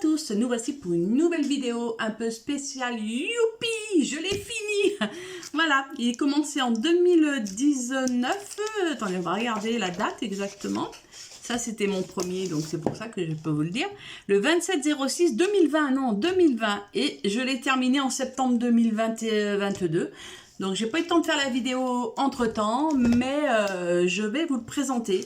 tous, nous voici pour une nouvelle vidéo un peu spéciale. Youpi, je l'ai fini. Voilà, il est commencé en 2019. Attendez, on va regarder la date exactement. Ça, c'était mon premier, donc c'est pour ça que je peux vous le dire. Le 27/06/2020, non, 2020. Et je l'ai terminé en septembre 2022. Donc, j'ai pas eu le temps de faire la vidéo entre-temps, mais je vais vous le présenter.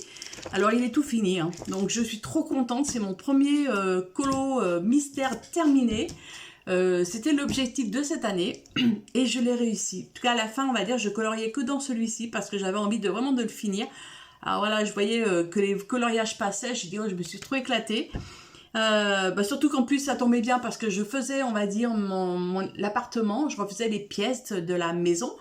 Alors, il est tout fini, hein. Donc je suis trop contente. C'est mon premier colo mystère terminé. C'était l'objectif de cette année et je l'ai réussi. En tout cas, à la fin, on va dire, je coloriais que dans celui-ci parce que j'avais envie de vraiment de le finir. Alors voilà, je voyais que les coloriages passaient. J'ai dit, oh, je me suis trop éclatée. Surtout qu'en plus ça tombait bien parce que je faisais, on va dire, l'appartement, je refaisais les pièces de la maison,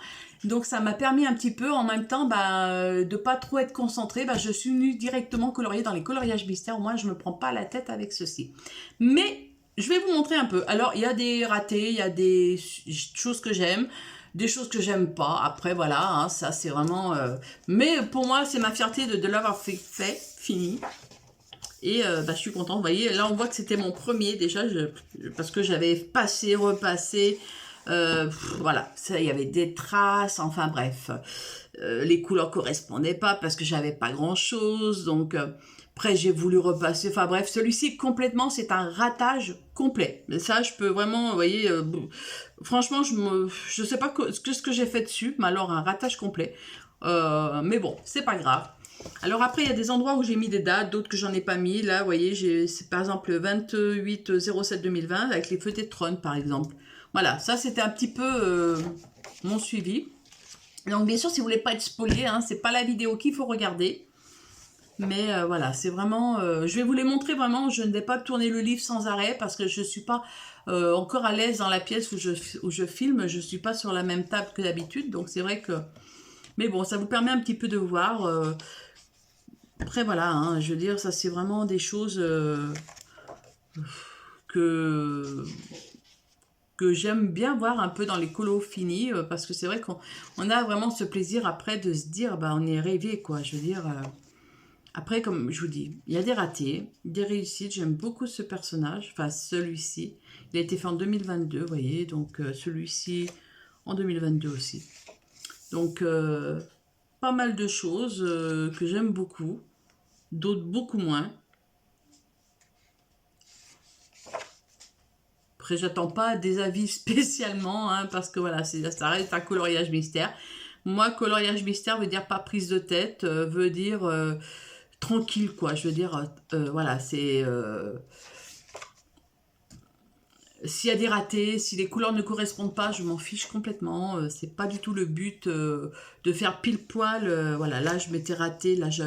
donc ça m'a permis un petit peu en même temps de pas trop être concentrée. Je suis venue directement colorier dans les coloriages mystères. Moi je me prends pas la tête avec ceci, mais je vais vous montrer un peu. Alors il y a des ratés, il y a des choses que j'aime, des choses que j'aime pas. Après voilà, hein, ça c'est vraiment mais pour moi c'est ma fierté de l'avoir fait fini. Et je suis contente, vous voyez, là on voit que c'était mon premier déjà, parce que j'avais passé, repassé, voilà, ça, il y avait des traces, enfin bref, les couleurs correspondaient pas parce que j'avais pas grand chose, donc après j'ai voulu repasser, enfin bref, celui-ci complètement c'est un ratage complet, mais ça je peux vraiment, vous voyez, franchement je sais pas ce que j'ai fait dessus, mais alors un ratage complet, mais bon, c'est pas grave. Alors après, il y a des endroits où j'ai mis des dates, d'autres que j'en ai pas mis. Là, vous voyez, c'est par exemple le 28/07/2020 avec les feuilletés de trône, par exemple. Voilà, ça c'était un petit peu mon suivi. Donc bien sûr, si vous voulez pas être spolié, hein, c'est pas la vidéo qu'il faut regarder. Mais voilà, c'est vraiment... je vais vous les montrer vraiment, je ne vais pas tourner le livre sans arrêt parce que je ne suis pas encore à l'aise dans la pièce où je filme. Je ne suis pas sur la même table que d'habitude, donc c'est vrai que... Mais bon, ça vous permet un petit peu de voir... Après voilà, hein, je veux dire, ça c'est vraiment des choses que j'aime bien voir un peu dans les colos finis, parce que c'est vrai qu'on a vraiment ce plaisir après de se dire, on est rêvé quoi, je veux dire. Après, comme je vous dis, il y a des ratés, des réussites, j'aime beaucoup ce personnage, enfin celui-ci, il a été fait en 2022, vous voyez, donc celui-ci en 2022 aussi. Donc pas mal de choses que j'aime beaucoup, d'autres beaucoup moins. Après, j'attends pas des avis spécialement, hein, parce que voilà, ça reste un coloriage mystère. Moi, coloriage mystère veut dire pas prise de tête, veut dire tranquille, quoi. Je veux dire, voilà, c'est... S'il y a des ratés, si les couleurs ne correspondent pas, je m'en fiche complètement. C'est pas du tout le but de faire pile poil. Voilà, là je m'étais raté. Là je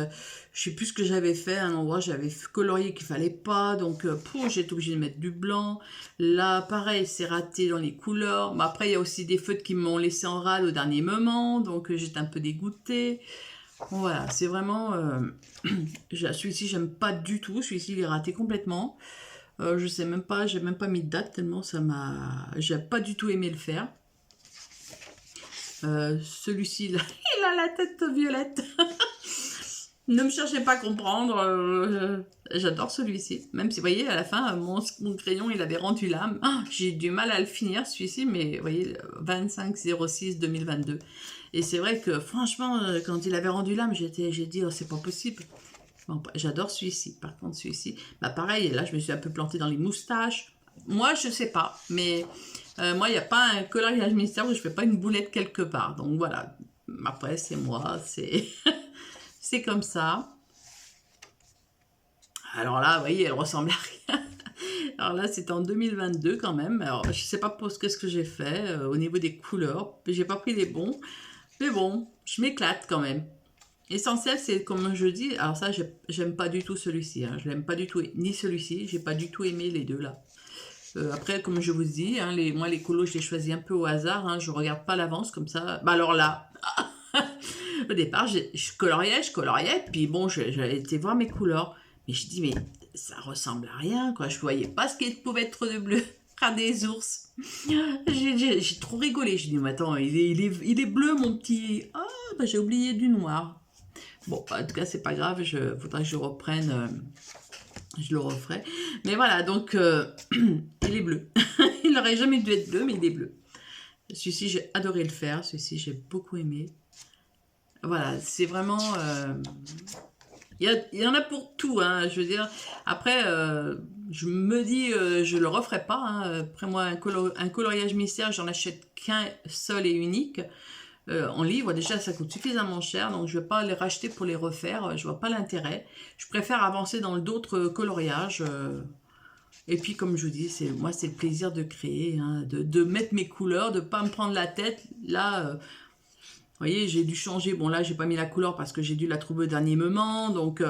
sais plus ce que j'avais fait. À un endroit j'avais colorié qu'il fallait pas. Donc j'étais obligée de mettre du blanc. Là pareil, c'est raté dans les couleurs. Mais après il y a aussi des feutres qui m'ont laissé en rade au dernier moment. Donc j'étais un peu dégoûtée. Bon, voilà, c'est vraiment... celui-ci j'aime pas du tout. Celui-ci il est raté complètement. Je sais même pas, j'ai même pas mis de date tellement ça m'a... J'ai pas du tout aimé le faire. Celui-ci, il a la tête violette. Ne me cherchez pas à comprendre. J'adore celui-ci. Même si, vous voyez, à la fin, mon crayon, il avait rendu l'âme. J'ai du mal à le finir, celui-ci, mais vous voyez, 25/06/2022. Et c'est vrai que, franchement, quand il avait rendu l'âme, j'ai dit, oh, c'est pas possible. Bon, j'adore celui-ci. Par contre, celui-ci, pareil, là, je me suis un peu plantée dans les moustaches. Moi, je sais pas, mais moi, il n'y a pas un coloriage mystère où je fais pas une boulette quelque part. Donc, voilà. Après, c'est moi, c'est c'est comme ça. Alors là, vous voyez, elle ressemble à rien. Alors là, c'était en 2022 quand même. Alors, je sais pas pour qu'est-ce que j'ai fait au niveau des couleurs. J'ai pas pris les bons. Mais bon, je m'éclate quand même. Essentiel, c'est comme je dis, alors ça, j'aime pas du tout celui-ci, hein, je l'aime pas du tout, ni celui-ci, j'ai pas du tout aimé les deux là. Après, comme je vous dis, hein, moi les colos, je les choisis un peu au hasard, hein, je regarde pas l'avance comme ça. Alors là, au départ, je coloriais, puis bon, j'allais été voir mes couleurs, mais je dis, mais ça ressemble à rien, quoi, je voyais pas ce qu'il pouvait être de bleu. Ah, des ours. J'ai trop rigolé, je dis, mais attends, il est bleu mon petit... Ah, j'ai oublié du noir. Bon, en tout cas, c'est pas grave, faudra que je reprenne Je le referai. Mais voilà, donc il est bleu. Il n'aurait jamais dû être bleu, mais il est bleu. Celui-ci, j'ai adoré le faire. Celui-ci, j'ai beaucoup aimé. Voilà, c'est vraiment... il y en a pour tout, hein, je veux dire. Après, je me dis, je le referai pas. Hein. Après moi, un coloriage mystère, j'en achète qu'un seul et unique. En livre, déjà, ça coûte suffisamment cher, donc je ne vais pas les racheter pour les refaire. Je vois pas l'intérêt. Je préfère avancer dans d'autres coloriages. Et puis, comme je vous dis, moi, c'est le plaisir de créer, hein, de mettre mes couleurs, de ne pas me prendre la tête. Là... vous voyez, j'ai dû changer. Bon, là, j'ai pas mis la couleur parce que j'ai dû la trouver au dernier moment. Donc,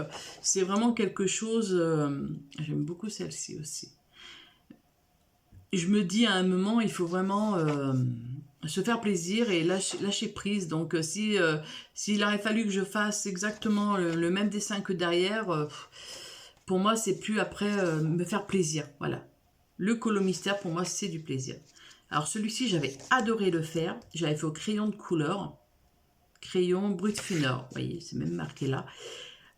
c'est vraiment quelque chose... j'aime beaucoup celle-ci aussi. Je me dis à un moment, il faut vraiment se faire plaisir et lâcher prise. Donc, s'il aurait fallu que je fasse exactement le même dessin que derrière, pour moi, c'est plus après me faire plaisir. Voilà. Le colo mystère, pour moi, c'est du plaisir. Alors, celui-ci, j'avais adoré le faire. J'avais fait au crayon de couleur. Crayon brut finner, vous voyez, c'est même marqué là.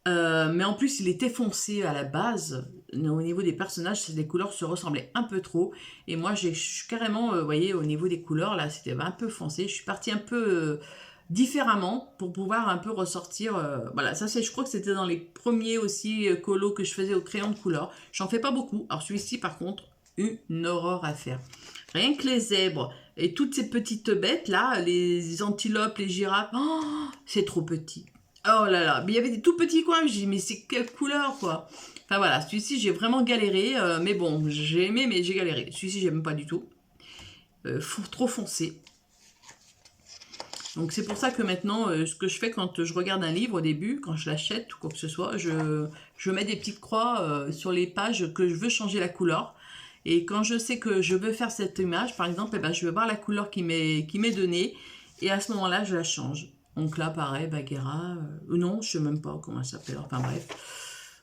Mais en plus, il était foncé à la base. Au niveau des personnages, les couleurs se ressemblaient un peu trop. Et moi, je suis carrément, vous voyez, au niveau des couleurs, là, c'était un peu foncé. Je suis partie un peu différemment pour pouvoir un peu ressortir. Voilà, ça, je crois que c'était dans les premiers aussi colos que je faisais au crayon de couleur. J'en fais pas beaucoup. Alors, celui-ci, par contre, une horreur à faire. Rien que les zèbres et toutes ces petites bêtes là, les antilopes, les girafes, oh, c'est trop petit. Oh là là, mais il y avait des tout petits coins, je dis mais c'est quelle couleur quoi. Enfin voilà, celui-ci j'ai vraiment galéré, mais bon, j'ai aimé mais j'ai galéré. Celui-ci j'aime pas du tout, trop foncé. Donc c'est pour ça que maintenant, ce que je fais quand je regarde un livre au début, quand je l'achète ou quoi que ce soit, je mets des petites croix sur les pages que je veux changer la couleur. Et quand je sais que je veux faire cette image, par exemple, eh ben, je vais voir la couleur qui m'est donnée. Et à ce moment-là, je la change. Donc là, pareil, Bagheera. Non, je sais même pas comment ça s'appelle. Enfin bref.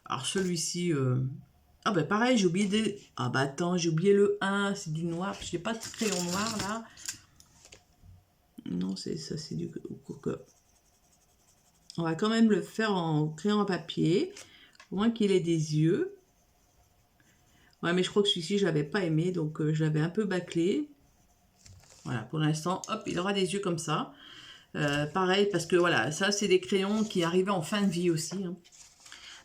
Alors celui-ci... Ah ben pareil, j'ai oublié des... Ah bah attends, j'ai oublié le 1. C'est du noir. Je n'ai pas de crayon noir là. Non, ça c'est du... On va quand même le faire en crayon à papier. Au moins qu'il ait des yeux. Ouais, mais je crois que celui-ci, je l'avais pas aimé, donc je l'avais un peu bâclé. Voilà, pour l'instant, hop, il aura des yeux comme ça. Pareil, parce que voilà, ça, c'est des crayons qui arrivaient en fin de vie aussi. Hein.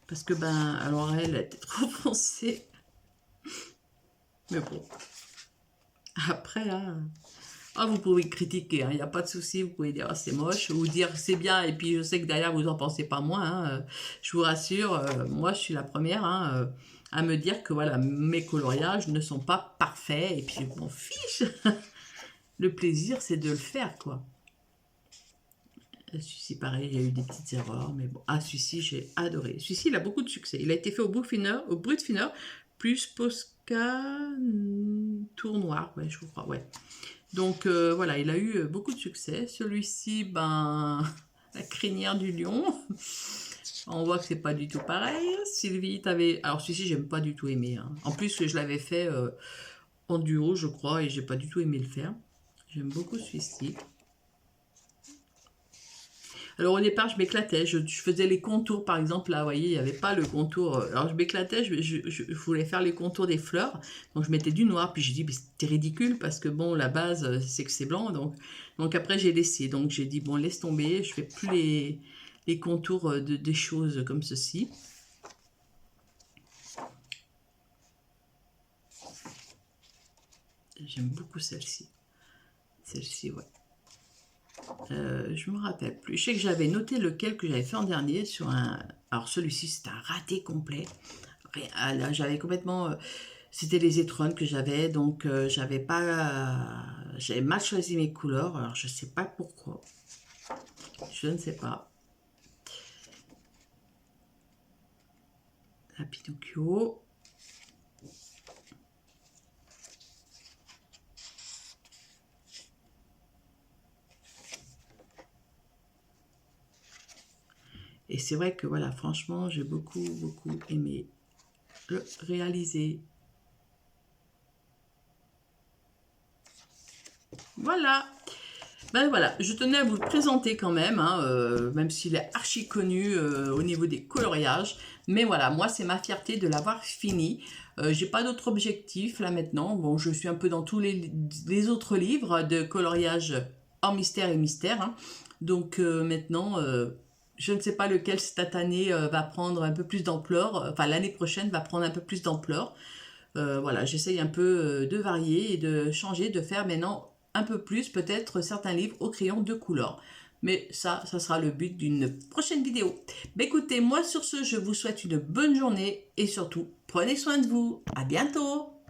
Parce que, ben, alors elle était trop foncée. Mais bon. Après, hein, vous pouvez critiquer, il n'y a pas de souci. Vous pouvez dire c'est moche ou dire c'est bien. Et puis, je sais que derrière, vous n'en pensez pas moins. Hein, je vous rassure, moi, je suis la première. Hein, à me dire que voilà, mes coloriages ne sont pas parfaits et puis je m'en fiche. Le plaisir, c'est de le faire, quoi. Celui-ci, pareil, il y a eu des petites erreurs, mais bon. Ah, celui-ci, j'ai adoré. Celui-ci, il a beaucoup de succès. Il a été fait au brut finner, plus Posca tour noir, ouais, je crois, ouais. Donc, voilà, il a eu beaucoup de succès. Celui-ci, ben, la crinière du lion. On voit que c'est pas du tout pareil. Sylvie, t'avais... Alors celui-ci, j'aime pas du tout aimé. Hein. En plus, je l'avais fait en duo, je crois, et j'ai pas du tout aimé le faire. J'aime beaucoup celui-ci. Alors au départ, je m'éclatais. Je faisais les contours, par exemple. Là, vous voyez, il n'y avait pas le contour. Alors je m'éclatais. Je voulais faire les contours des fleurs. Donc je mettais du noir. Puis j'ai dit, c'était ridicule parce que bon, la base, c'est que c'est blanc. Donc après, j'ai laissé. Donc j'ai dit, bon, laisse tomber. Je fais plus les contours des choses comme ceci. J'aime beaucoup celle-ci. Celle-ci, ouais. Je me rappelle plus. Je sais que j'avais noté lequel que j'avais fait en dernier sur un... Alors celui-ci, c'est un raté complet. Là, j'avais complètement... C'était les étrennes que j'avais, donc j'avais pas... j'avais mal choisi mes couleurs, alors je sais pas pourquoi. Je ne sais pas. La Pinocchio. Et c'est vrai que voilà, franchement, j'ai beaucoup aimé le réaliser. Voilà. Ben voilà, je tenais à vous le présenter quand même, hein, même s'il est archi connu au niveau des coloriages. Mais voilà, moi c'est ma fierté de l'avoir fini. J'ai pas d'autre objectif là maintenant. Bon, je suis un peu dans tous les autres livres de coloriage hors mystère et mystère, hein. Donc maintenant, je ne sais pas lequel cette année va prendre un peu plus d'ampleur. Enfin, l'année prochaine va prendre un peu plus d'ampleur. Voilà, j'essaye un peu de varier et de changer, de faire maintenant un peu plus peut-être certains livres au crayon de couleur. Mais ça sera le but d'une prochaine vidéo. Bah, écoutez, moi sur ce, je vous souhaite une bonne journée et surtout, prenez soin de vous. À bientôt!